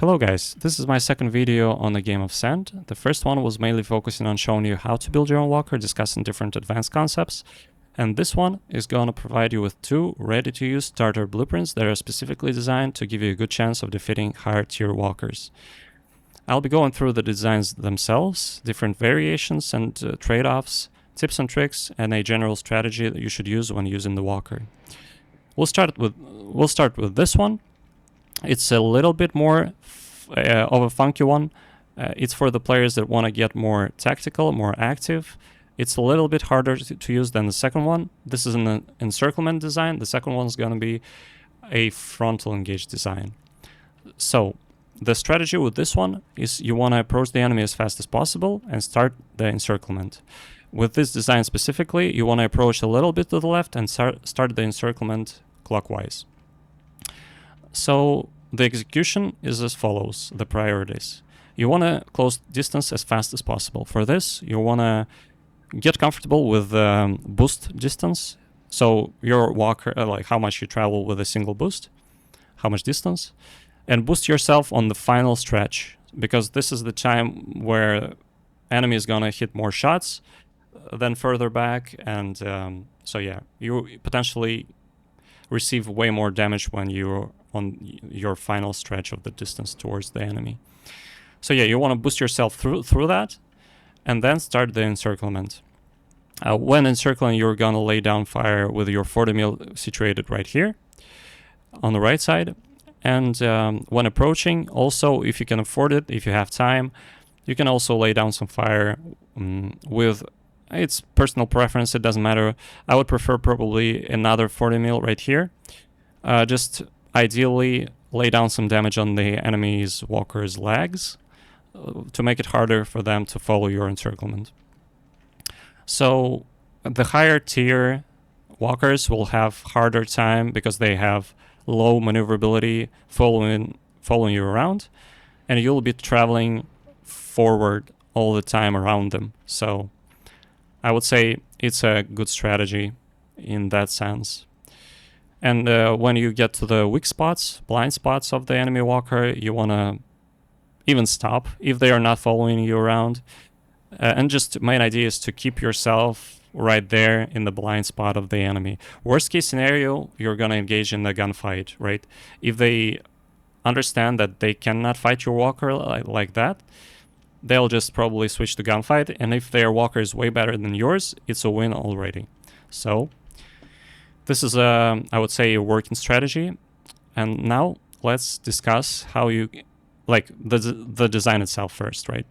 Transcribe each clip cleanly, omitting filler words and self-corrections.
Hello guys, this is my second video on the game of Sand. The first one was mainly focusing on showing you how to build your own walker, discussing different advanced concepts. And this one is going to provide you with two ready-to-use starter blueprints that are specifically designed to give you a good chance of defeating higher tier walkers. I'll be going through the designs themselves, different variations and trade-offs, tips and tricks, and a general strategy that you should use when using the walker. We'll start with this one. It's a little bit more of a funky one. It's for the players that want to get more tactical, more active. It's a little bit harder to use than the second one. This is an encirclement design. The second one is going to be a frontal engage design. So the strategy with this one is you want to approach the enemy as fast as possible and start the encirclement. With this design specifically, you want to approach a little bit to the left and start the encirclement clockwise. So the execution is as follows, the priorities. You want to close distance as fast as possible. For this, you want to get comfortable with boost distance. So your walker, like how much you travel with a single boost, how much distance, and boost yourself on the final stretch, because this is the time where enemy is going to hit more shots than further back. And so yeah, you potentially receive way more damage when you're on your final stretch of the distance towards the enemy. So yeah, you want to boost yourself through that and then start the encirclement. When encircling, you're gonna lay down fire with your 40 mil situated right here on the right side. And when approaching, also, if you can afford it, if you have time, you can also lay down some fire with, it's personal preference, it doesn't matter. I would prefer probably another 40 mil right here. Just ideally lay down some damage on the enemy's walker's legs to make it harder for them to follow your encirclement. So the higher tier walkers will have harder time because they have low maneuverability following you around, and you'll be traveling forward all the time around them. So I would say it's a good strategy in that sense. And when you get to the weak spots, blind spots of the enemy walker, you want to even stop if they are not following you around. And just main idea is to keep yourself right there in the blind spot of the enemy. Worst case scenario, you're going to engage in a gunfight, right? If they understand that they cannot fight your walker like that, they'll just probably switch to gunfight. And if their walker is way better than yours, it's a win already. So this is I would say, a working strategy. And now let's discuss how you, like the design itself first, right?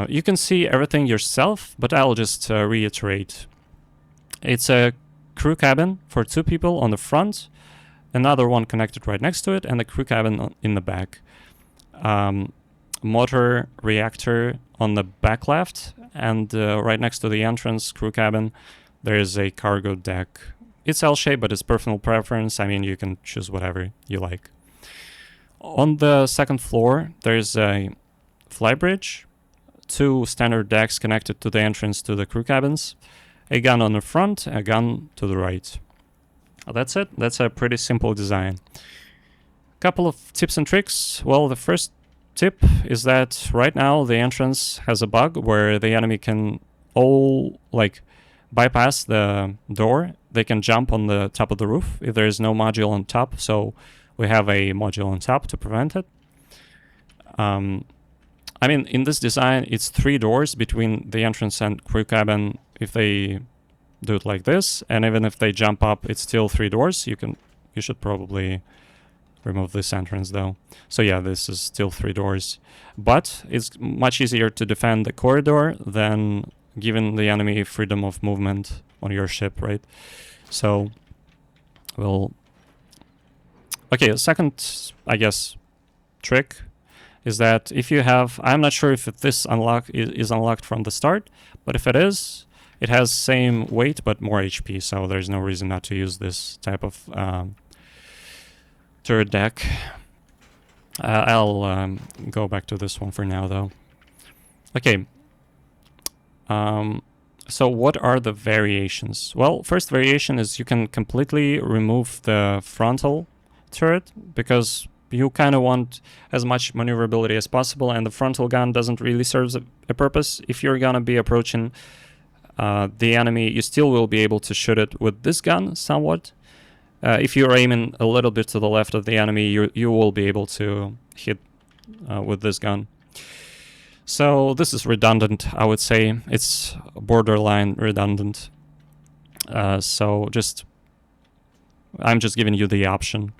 You can see everything yourself, but I'll just reiterate. It's a crew cabin for 2 people on the front, another one connected right next to it, and a crew cabin in the back. Motor reactor on the back left, and right next to the entrance crew cabin, there is a cargo deck. It's L-shaped, but it's personal preference. I mean, you can choose whatever you like. On the second floor, there's a flybridge, 2 standard decks connected to the entrance to the crew cabins, a gun on the front, a gun to the right. That's it. That's a pretty simple design. Couple of tips and tricks. Well, the first tip is that right now the entrance has a bug where the enemy can bypass the door. They can jump on the top of the roof if there is no module on top, so we have a module on top to prevent it. I mean, in this design, it's 3 doors between the entrance and crew cabin if they do it like this, and even if they jump up, it's still 3 doors. You should probably remove this entrance though. So yeah, this is still 3 doors, but it's much easier to defend the corridor than giving the enemy freedom of movement on your ship, right? So, well, okay, the second, I guess, trick is that if you have, I'm not sure if this is unlocked from the start, but if it is, it has same weight but more HP, so there's no reason not to use this type of turret deck. I'll go back to this one for now though. Okay. So what are the variations? Well, first variation is you can completely remove the frontal turret, because you kind of want as much maneuverability as possible, and the frontal gun doesn't really serve a purpose. If you're gonna be approaching the enemy, you still will be able to shoot it with this gun somewhat. If you're aiming a little bit to the left of the enemy, you will be able to hit with this gun. So this is redundant, I would say. It's borderline redundant. So I'm just giving you the option.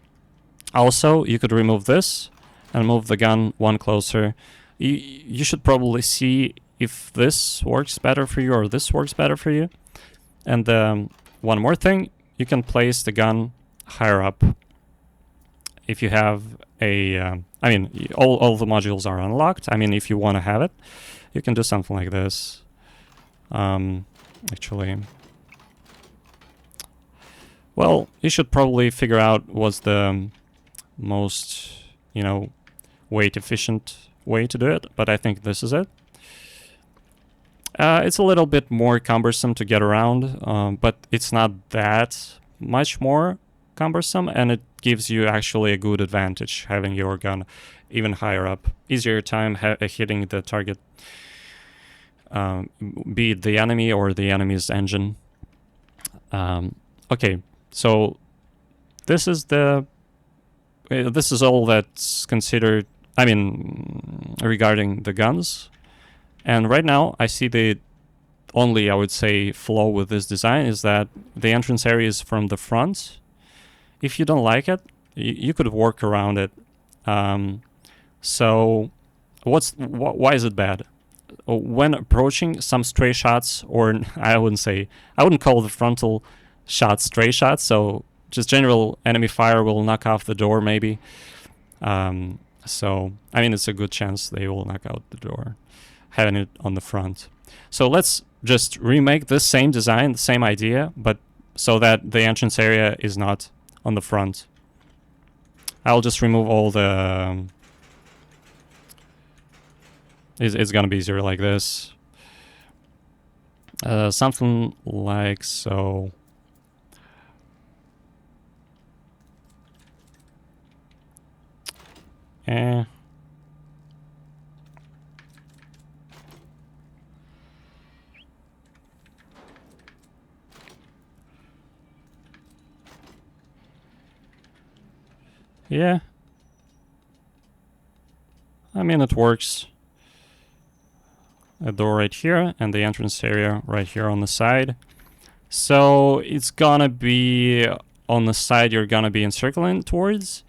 Also, you could remove this and move the gun one closer. You should probably see if this works better for you or this works better for you. And one more thing, you can place the gun higher up. If you have a, I mean, all the modules are unlocked. I mean, if you want to have it, you can do something like this. Actually, well, you should probably figure out what's the most, weight efficient way to do it, but I think this is it. It's a little bit more cumbersome to get around, but it's not that much more cumbersome, and it gives you actually a good advantage having your gun even higher up. Easier time hitting the target, be it the enemy or the enemy's engine. Okay, so this is all that's considered, I mean, regarding the guns. And right now, I see the only, I would say, flaw with this design is that the entrance area is from the front. If you don't like it, you could work around it. So, why is it bad? When approaching, some stray shots, or I wouldn't call the frontal shots stray shots. So, just general enemy fire will knock off the door, maybe. So, I mean, it's a good chance they will knock out the door, having it on the front. So let's just remake this same design, the same idea, but so that the entrance area is not on the front. I'll just remove all the... It's gonna be easier like this. Something like so. Yeah. I mean, it works. A door right here and the entrance area right here on the side. So it's gonna be on the side you're gonna be encircling towards.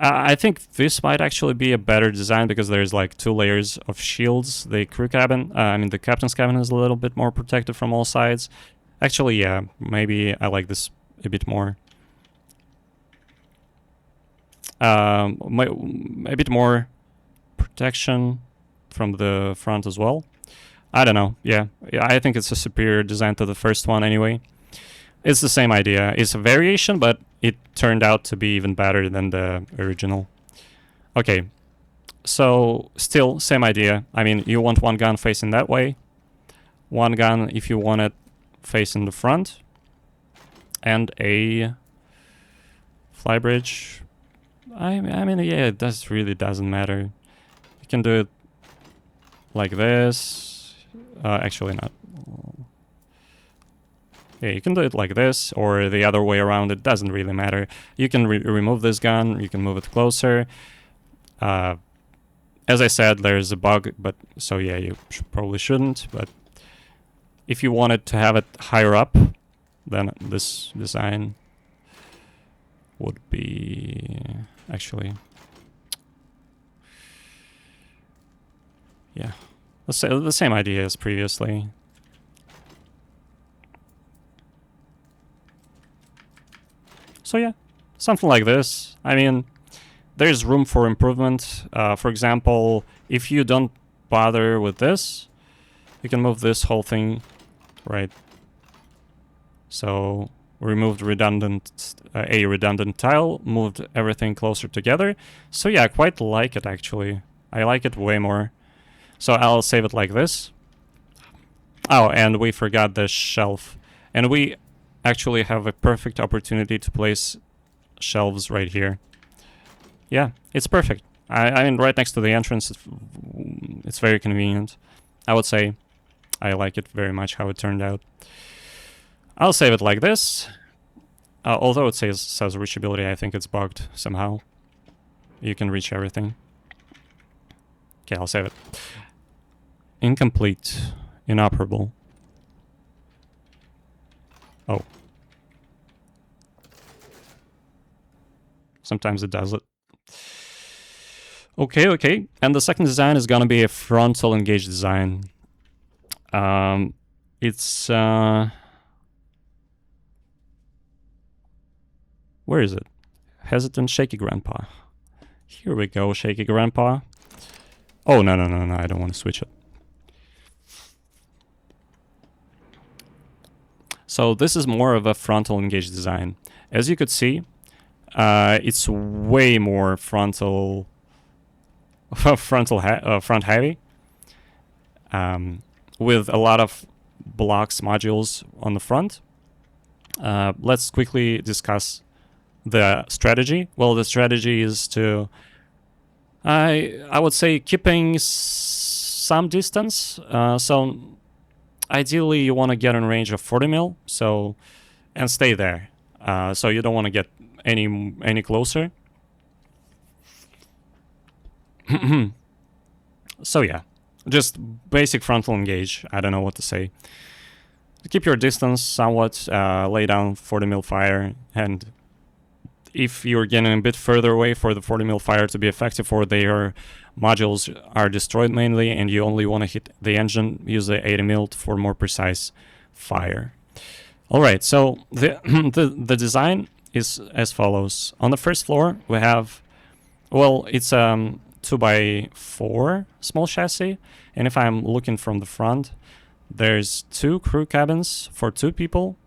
I think this might actually be a better design because there's like 2 layers of shields. The crew cabin, the captain's cabin is a little bit more protected from all sides. Actually, yeah, maybe I like this a bit more. A bit more protection from the front as well. I don't know, yeah, I think it's a superior design to the first one anyway. It's the same idea. It's a variation, but it turned out to be even better than the original. Okay, so still same idea. I mean, you want one gun facing that way, one gun if you want it facing the front, and a flybridge. I mean, yeah, it really doesn't matter. You can do it like this. Actually, not. Yeah, you can do it like this or the other way around. It doesn't really matter. You can remove this gun. You can move it closer. As I said, there's a bug, but so yeah, you probably shouldn't. But if you wanted to have it higher up, then this design would be actually, yeah, let's say the same idea as previously. So yeah, something like this. I mean, there's room for improvement. For example, if you don't bother with this, you can move this whole thing, right? So removed a redundant tile, moved everything closer together. So yeah, I quite like it actually. I like it way more. So I'll save it like this. Oh, and we forgot the shelf. And we actually have a perfect opportunity to place shelves right here. Yeah, it's perfect. I mean, right next to the entrance, it's very convenient. I would say I like it very much how it turned out. I'll save it like this. Although it says reachability, I think it's bugged somehow. You can reach everything. Okay, I'll save it. Incomplete. Inoperable. Oh. Sometimes it does it. Okay. And the second design is gonna be a frontal engage design. It's where is it? Hesitant Shaky Grandpa. Here we go, Shaky Grandpa. Oh, no, I don't want to switch it. So this is more of a frontal engage design. As you could see, it's way more front heavy, with a lot of blocks modules on the front. Let's quickly discuss the strategy. Well, the strategy is to, I would say, keeping some distance. So ideally you want to get in range of 40 mil, so, and stay there. So you don't want to get any closer. So yeah, just basic frontal engage. I don't know what to say. Keep your distance somewhat, lay down 40 mil fire, and if you're getting a bit further away for the 40 mil fire to be effective, or their modules are destroyed mainly and you only want to hit the engine, use the 80 mil for more precise fire. Alright, so the design is as follows. On the first floor we have, well, it's 2x4 small chassis, and if I'm looking from the front, there's 2 crew cabins for 2 people,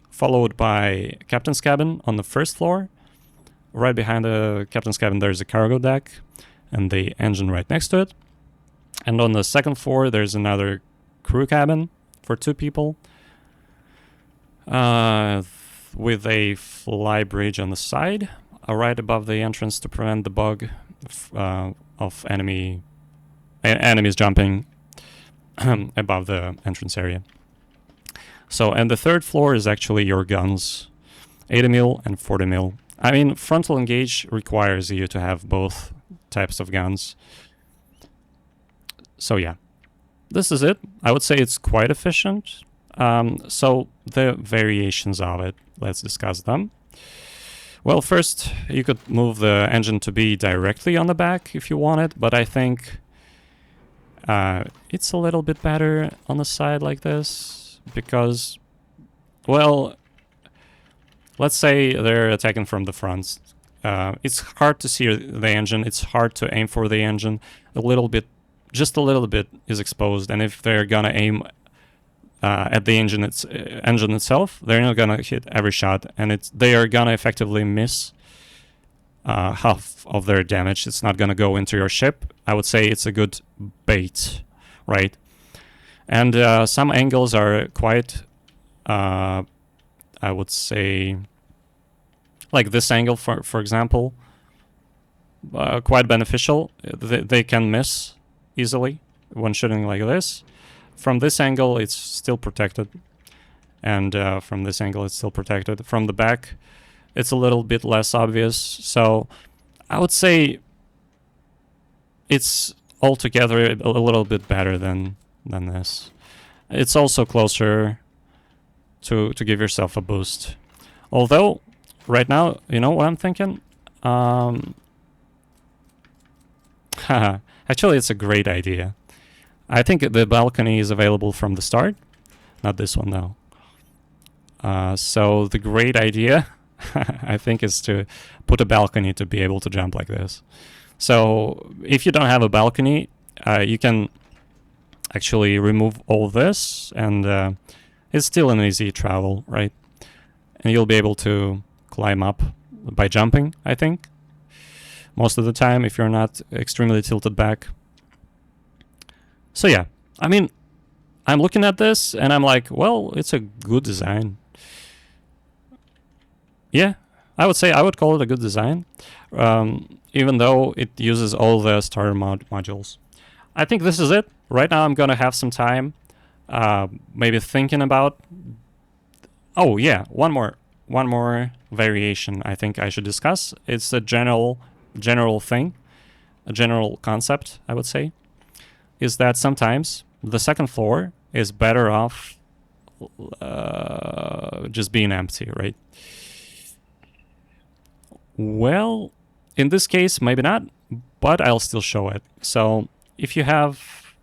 followed by captain's cabin on the first floor. Right behind the captain's cabin there's a cargo deck and the engine right next to it. And on the second floor there's another crew cabin for 2 people, with a fly bridge on the side, right above the entrance to prevent the bug of enemies jumping above the entrance area. So, and the third floor is actually your guns, 80 mil and 40 mil. I mean, frontal engage requires you to have both types of guns. So yeah, this is it. I would say it's quite efficient. So the variations of it, let's discuss them. Well, first, you could move the engine to be directly on the back if you want it, but I think it's a little bit better on the side like this, because, well, let's say they're attacking from the front. It's hard to see the engine, it's hard to aim for the engine. Just a little bit is exposed, and if they're gonna aim at the engine itself, they're not gonna hit every shot, and they are gonna effectively miss half of their damage. It's not gonna go into your ship. I would say it's a good bait, right? And some angles are quite, I would say, like this angle, for example, quite beneficial. They can miss easily when shooting like this. From this angle, it's still protected, and from this angle, it's still protected. From the back, it's a little bit less obvious. So I would say it's altogether a little bit better than this. It's also closer to give yourself a boost. Although, right now, you know what I'm thinking? Actually, it's a great idea. I think the balcony is available from the start. Not this one, though. So the great idea, I think, is to put a balcony to be able to jump like this. So if you don't have a balcony, you can actually remove all this, and it's still an easy travel, right? And you'll be able to climb up by jumping, I think, most of the time, if you're not extremely tilted back. So yeah, I mean, I'm looking at this and I'm like, well, it's a good design. Yeah, I would say I would call it a good design, even though it uses all the starter modules. I think this is it. Right now I'm gonna have some time, maybe thinking about. Oh yeah, one more variation I think I should discuss. It's a general thing, a general concept I would say, is that sometimes the second floor is better off just being empty, right? Well, in this case, maybe not, but I'll still show it. So if you have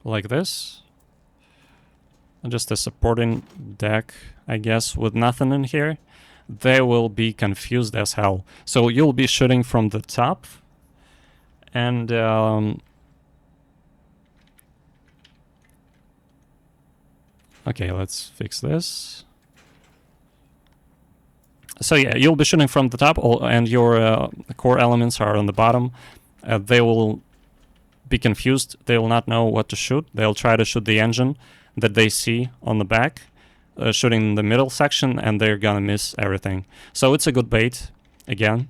like this, just a supporting deck, I guess, with nothing in here, they will be confused as hell. So you'll be shooting from the top, and okay, let's fix this. So yeah, you'll be shooting from the top, and your core elements are on the bottom. They will be confused. They will not know what to shoot. They'll try to shoot the engine that they see on the back, shooting the middle section, and they're gonna miss everything. So it's a good bait, again.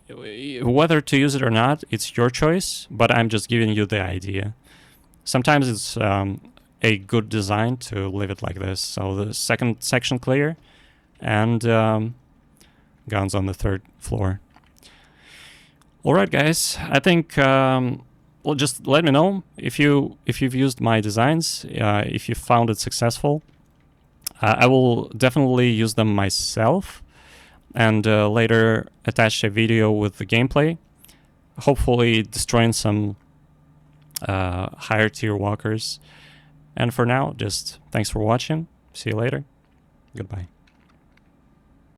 Whether to use it or not, it's your choice, but I'm just giving you the idea. Sometimes it's a good design to leave it like this. So the second section clear, and guns on the third floor. Alright guys, I think well, just let me know if you've used my designs, if you found it successful. I will definitely use them myself, and later attach a video with the gameplay, hopefully destroying some higher tier walkers. And for now, just thanks for watching. See you later. Goodbye.